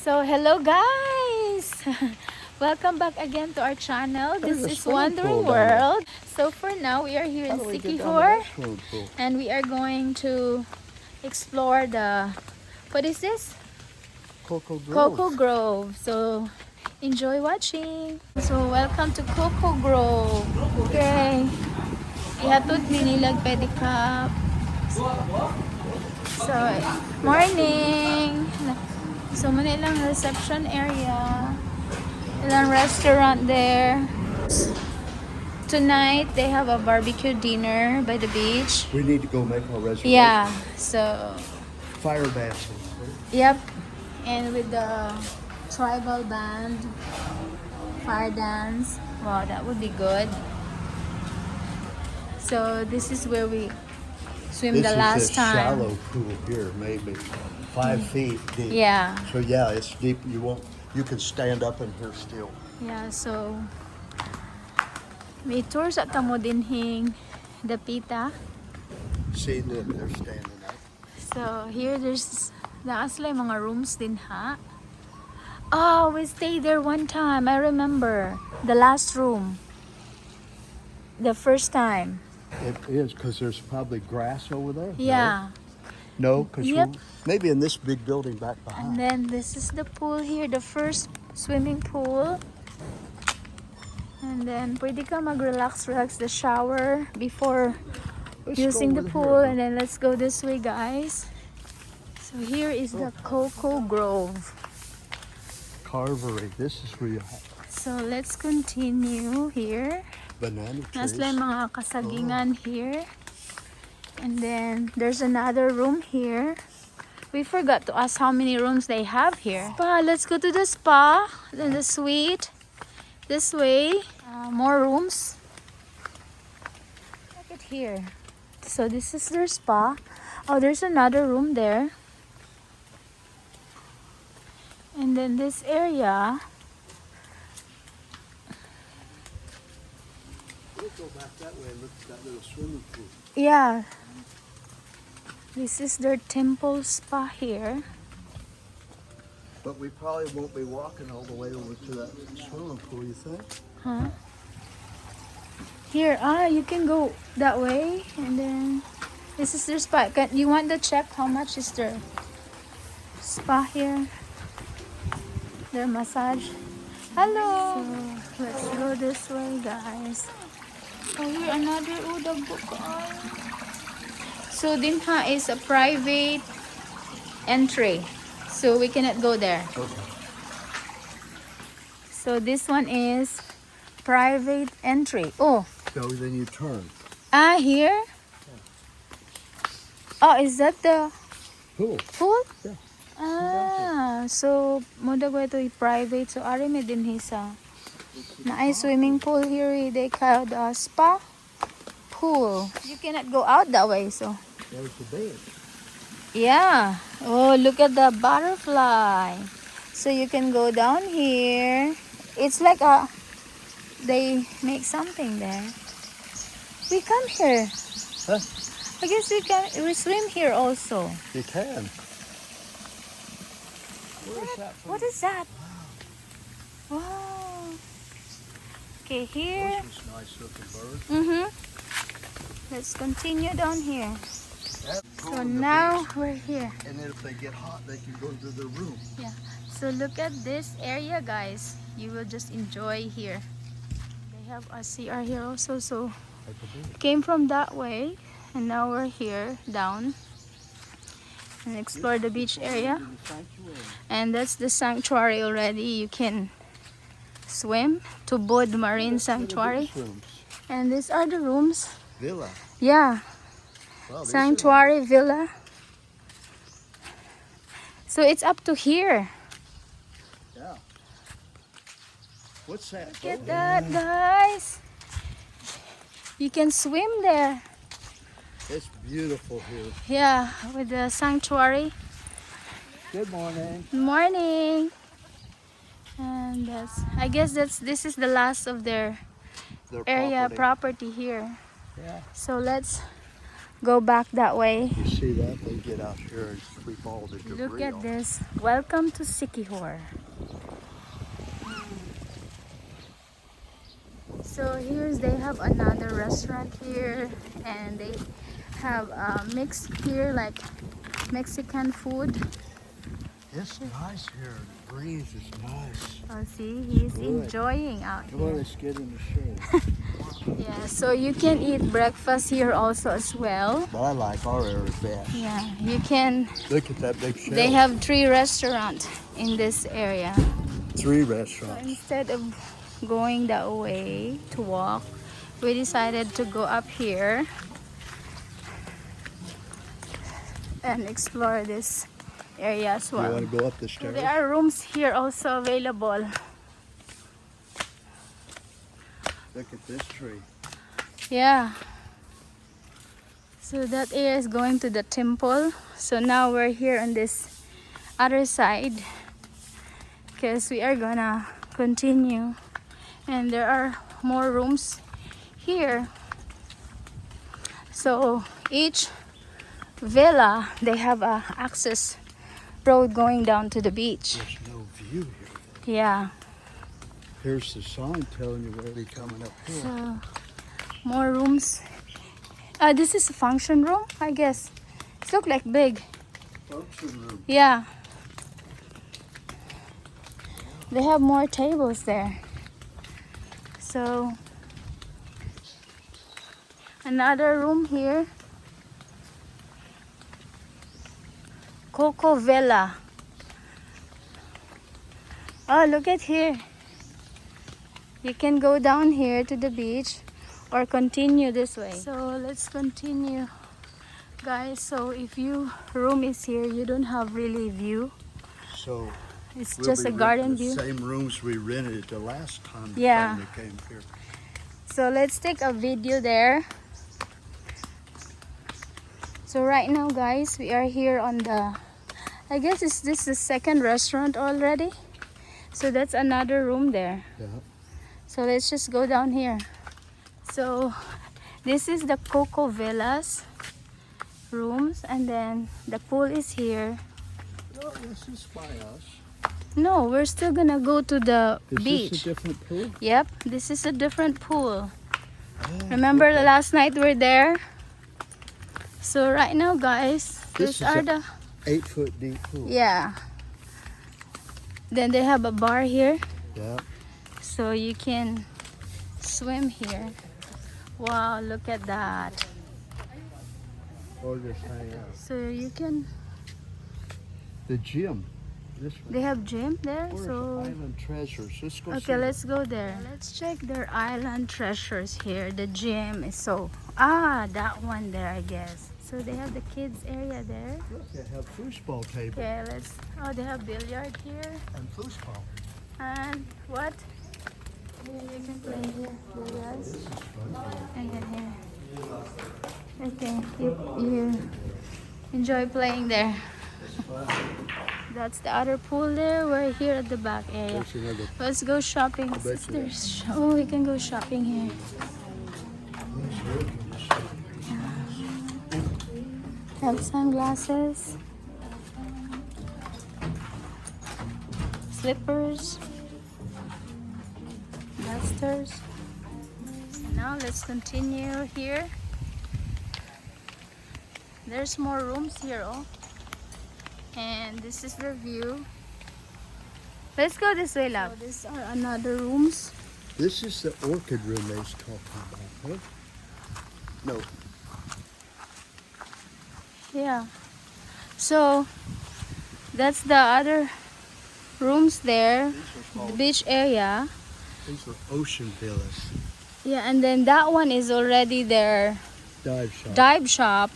So hello guys! Welcome back again to our channel. This There's a is swimming Wandering pool down there. World. So for now we are here How in do we get down to Siquijor that swimming pool? and we are going to explore the, what is this? Coco Grove. Coco Grove. So enjoy watching. So welcome to Coco Grove. Okay. Ihatod ni nilag pedicab. So morning. So muna ilang reception area. Ilang restaurant there. Tonight they have a barbecue dinner by the beach. We need to go make our reservation. Yeah, so Fire dancing. yep, and with the tribal band, fire dance. Wow, that would be good. So this is where we swim This the is last a time. shallow pool here, maybe 5 feet deep. Yeah. So yeah, it's deep. You can stand up in here still. Yeah, so may tour sa tamo dinhing Dapita. See them, they're standing up. So here there's sila mga rooms din ha. Oh, we stayed there one time. I remember the last room. The first time. It is because there's probably grass over there. Yeah. No, because Yep. maybe in this big building back And behind. then this is the pool here, the first swimming pool. And then pwede ka mag-relax the shower before Let's using go the over pool. here. And then let's go this way, guys. So here is the Coco Grove. Carvery. This is where you have So let's continue here. banana trees. Nasla yung mga kasagingan here. And then there's another room here. We forgot to ask how many rooms they have here. Spa, let's go to the spa. Then the suite. This way. More rooms. Look at here. So this is their spa. Oh, there's another room there. And then this area. Let's go back that way and look at that little swimming pool. Yeah. This is their temple spa here. But we probably won't be walking all the way over to that swimming pool, you think? Huh? Here, you can go that way, and then this is their spa. You want to check how much is their spa here? Their massage. Hello. So let's go this way, guys. Oh, here another udag bukaan. So dinha is a private entry, so we cannot go there. Okay. So this one is private entry. Oh. So then you turn. Here? Oh, is that the Pool. pool? Yeah. So moda ko ito private. So ari me din hisa. Na ay swimming pool here. They call the spa pool. You cannot go out that way. So There's the bed. yeah. Oh, look at the butterfly. So you can go down here. It's like they make something there. We come here. Huh? I guess we swim here also. You can. Where is that from? What is that? Wow. Okay, here. Those was nice looking birds. Let's continue down here. Go So on the now beach, we're here. and then if they get hot, they can go to their room. Yeah. So look at this area, guys. You will just enjoy here. They have a CR here also. So Like a beach. came from that way, and now we're here down and explore the beach area. In the sanctuary. And that's the sanctuary already. You can swim. TUBOD Marine Sanctuary. Beach rooms. And these are the rooms. Villa. Yeah. Wow, these Sanctuary Villa. So it's up to here. Yeah. What's that? Look at that, guys. You can swim there. It's beautiful here. Yeah, with the sanctuary. Good morning. Good morning. And I guess this is the last of their Their area property. property here. Yeah. So let's go back that way. You see that? They get out here and sweep all the debris Look at off. this. Welcome to Siquijor. So here's they have another restaurant here, and they have mixed here like Mexican food. It's nice here. The breeze is nice. Oh, see, he's good. enjoying out Come on, here. let's get in the shade. Yeah, so you can eat breakfast here also as well. But I like our area best. Yeah, you can. Look at that big shelf. They have 3 restaurants in this area. 3 So restaurants. instead of going that way to walk, we decided to go up here and explore this area as You well. want to go up the So stairs? there are rooms here also available. Look at this tree. Yeah. So that area is going to the temple. So now we're here on this other side because we are gonna continue, and there are more rooms here. So each villa they have a access road going down to the beach. There's no view here. Yeah. Here's the sign telling you where they're coming up here. So more rooms. This is a function room, I guess. It looks like big. Function room. Yeah. They have more tables there. So another room here. Coco Villa. Oh, look at here. You can go down here to the beach or continue this way. So let's continue, guys. So if your room is here, you don't have really view. So It's we'll just be a garden renting view. the same rooms we rented the last time Yeah. we came here. So let's take a video there. So right now, guys, we are here on the, I guess is this the second restaurant already? So that's another room there. Yeah. So let's just go down here. So this is the Coco Villas rooms, and then the pool is here. No, this is by us. No, we're still gonna go to the Is beach. this a different pool? Yep, this is a different pool. Oh, Remember okay. last night we're there? So right now, guys, This these is are a- the 8-foot deep pool. yeah. Then they have a bar here, Yeah. so you can swim here. Wow, look at that. Or just hang out. So you can. The gym. This one. They have gym there, Where's so. Island Treasures? Let's go see. Okay, let's go there. Let's check their island treasures here. The gym is so. Ah, that one there, I guess. So they have the kids area there. Look, they have foosball table Okay, let's. Oh, they have billiard here. and foosball. And what? You can play here. Billiards. This is fun. And then here. Okay, you enjoy playing there. It's fun. That's the other pool there. We're here at the back area. There's another. Let's go shopping. bet you Sisters. Oh, we can go shopping here. Have sunglasses, slippers, dusters. So now let's continue here. There's more rooms here, oh. And this is the view. Let's go this way, love. So these are another rooms. This is the orchid room they was talking about, huh? No. Yeah. So that's the other rooms there, These are the called, beach area. these are ocean villas. Yeah, and then that one is already their Dive shop. dive shop.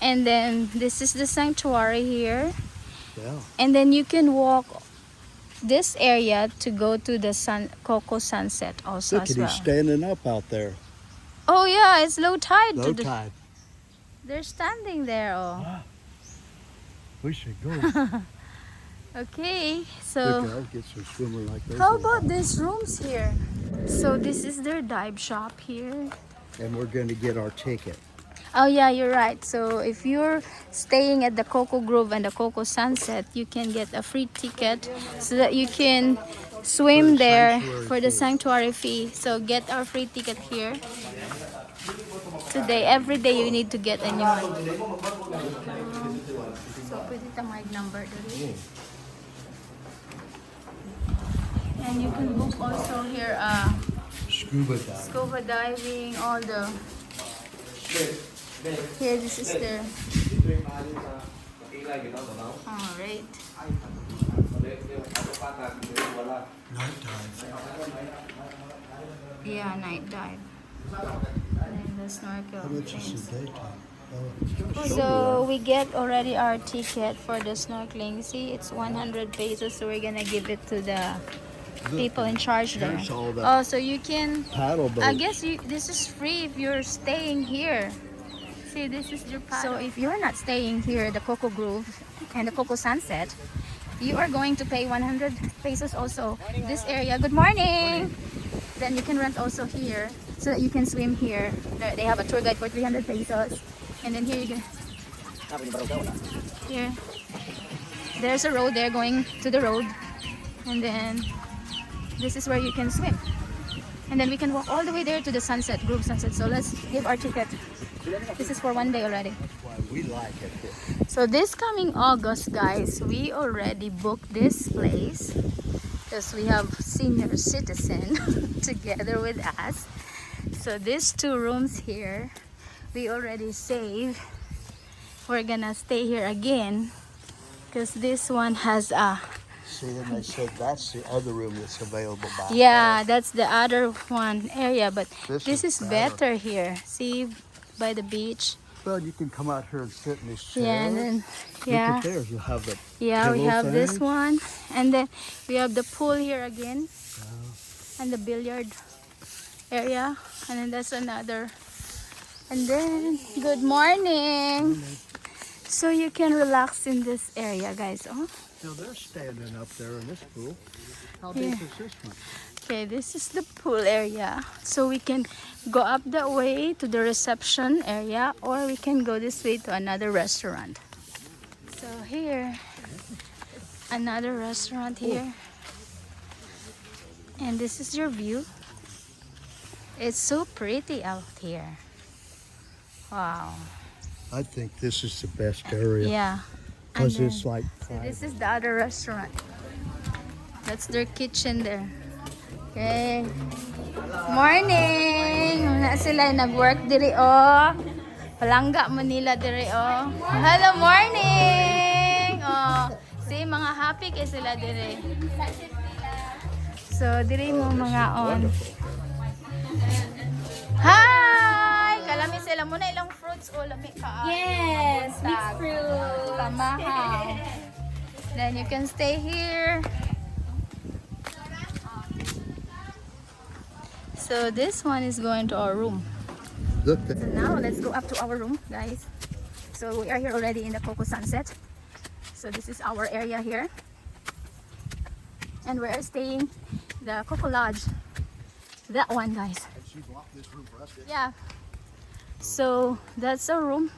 And then this is the sanctuary here. Yeah. And then you can walk this area to go to the Coco Sunset also Look as at well. he's standing up out there. Oh yeah, it's low tide. Low tide. They're standing there. Oh. We should go. Okay, Look, so I'll get some swimmer like this. how about these rooms here? So this is their dive shop here. And we're going to get our ticket. Oh yeah, you're right. So if you're staying at the Coco Grove and the Coco Sunset, you can get a free ticket so that you can swim there for the sanctuary fee. So get our free ticket here today. Every day you need to get a new one. So pwede ta mag number dali. And you can book also here scuba diving, all the here this is the alright. Yeah, night dive. And the snorkel things. So we get already our ticket for the snorkeling. See, it's 100 pesos, so we're gonna give it to the people in charge there. Oh, so you can Paddle boat. I guess this is free if you're staying here. See, this is your paddle. So if you're not staying here at the Coco Grove and the Coco Sunset, you are going to pay 100 pesos also. This area. Good morning. Then you can rent also here so that you can swim here. They have a tour guide for 300 pesos. And then here you can here. There's a road there going to the road. And then this is where you can swim. And then we can walk all the way there to the sunset, Grove Sunset. So let's give our ticket. This is for one day already. Why we like it here. So this coming August, guys, we already booked this place because we have senior citizen together with us. So these 2 rooms here, we already saved. We're gonna stay here again because this one has a See, then they said that's the other room that's available back yeah, that's the other one area, but this is better. better here. See, by the beach. Well, you can come out here and sit in these chairs. Yeah, and then Look yeah, at theirs. You have the yeah, we pillow have this things. one, and then we have the pool here again, and the billiard area, and then that's another. And then good morning. So you can relax in this area, guys. Oh. Now they're standing up there in this pool. How big is this one? Okay, this is the pool area. So we can go up that way to the reception area, or we can go this way to another restaurant. So here, another restaurant here. And this is your view. It's so pretty out here. Wow. I think this is the best area. Yeah. Because And it's like so this is the other restaurant. That's their kitchen there. Okay. Morning! Wala sila nag-work diri oh. Palangga mo nila diri oh. Hello, morning! Oh, see, mga happy kay sila diri. So, diri mo mga on. Hi! Kalami sila muna ilang fruits o lami ka. Yes, mixed fruit. Pamahaw. Then you can stay here. So this one is going to our room. look So now let's go up to our room, guys. So we are here already in the Coco Sunset. So this is our area here. And we're staying the Coco Lodge. That one, guys. Yeah. So that's our room.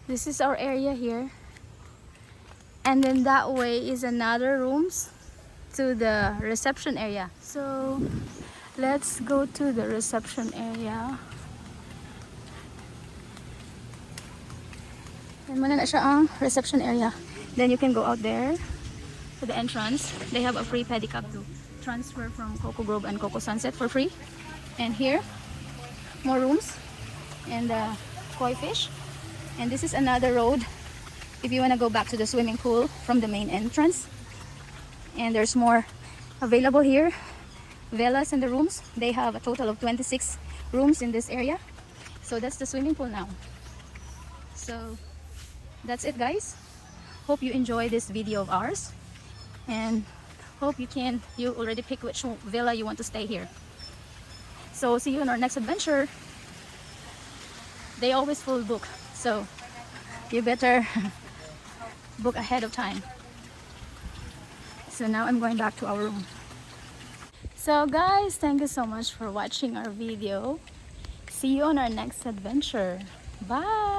This is our area here. And then that way is another rooms to the reception area. So let's go to the reception area. And muna na siya ang reception area. Then you can go out there to the entrance. They have a free pedicab to transfer from Coco Grove and Coco Sunset for free. And here, more rooms and koi fish. And this is another road if you want to go back to the swimming pool from the main entrance. And there's more available here. Villas in the rooms. They have a total of 26 rooms in this area. So that's the swimming pool now. So that's it, guys. Hope you enjoy this video of ours. And hope you already pick which villa you want to stay here. So see you in our next adventure. They always full book. So you better book ahead of time. So now I'm going back to our room. So guys, thank you so much for watching our video. See you on our next adventure. Bye.